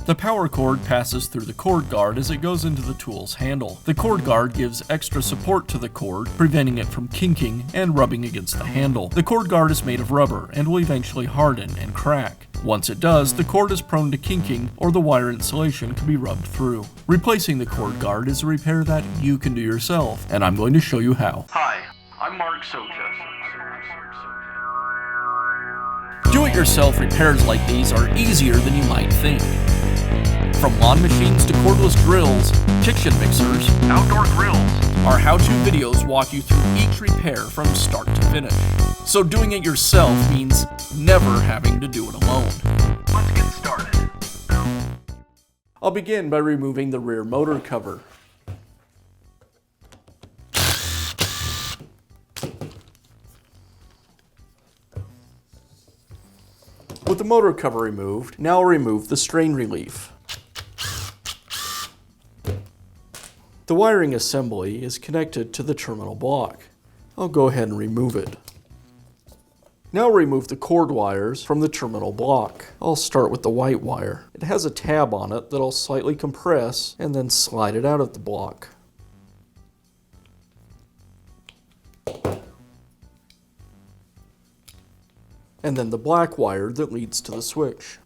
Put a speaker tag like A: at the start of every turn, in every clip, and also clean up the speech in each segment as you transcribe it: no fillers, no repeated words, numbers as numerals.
A: The power cord passes through the cord guard as it goes into the tool's handle. The cord guard gives extra support to the cord, preventing it from kinking and rubbing against the handle. The cord guard is made of rubber and will eventually harden and crack. Once it does, the cord is prone to kinking or the wire insulation can be rubbed through. Replacing the cord guard is a repair that you can do yourself, and I'm going to show you how.
B: Hi, I'm Mark Socha.
A: Do-it-yourself repairs like these are easier than you might think. From lawn machines to cordless grills, kitchen mixers,
B: Outdoor grills.
A: our how-to videos walk you through each repair from start to finish. So doing it yourself means never having to do it alone.
B: Let's get started.
A: I'll begin by removing the rear motor cover. With the motor cover removed, now I'll remove the strain relief. The wiring assembly is connected to the terminal block. I'll go ahead and remove it. Now I'll remove the cord wires from the terminal block. I'll start with the white wire. It has a tab on it that I'll slightly compress and then slide it out of the block. And then the black wire that leads to the switch.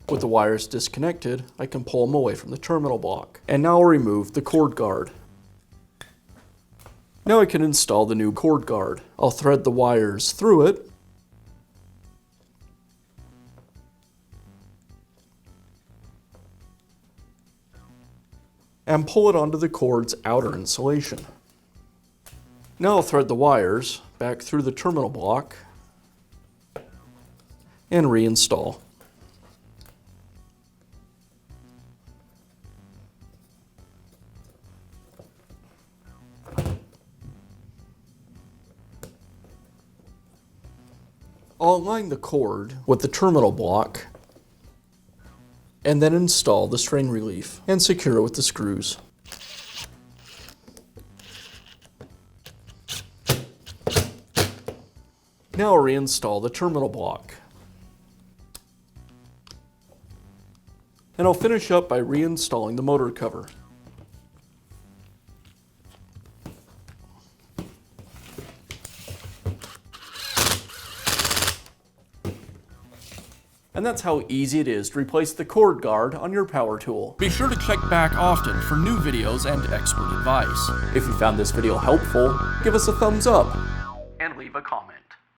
A: With the wires disconnected, I can pull them away from the terminal block. And now I'll remove the cord guard. Now I can install the new cord guard. I'll thread the wires through it. And pull it onto the cord's outer insulation. Now I'll thread the wires back through the terminal block and reinstall. I'll align the cord with the terminal block and then install the strain relief and secure it with the screws. Now I'll reinstall the terminal block. And I'll finish up by reinstalling the motor cover. And that's how easy it is to replace the cord guard on your power tool. Be sure to check back often for new videos and expert advice. If you found this video helpful, give us a thumbs up.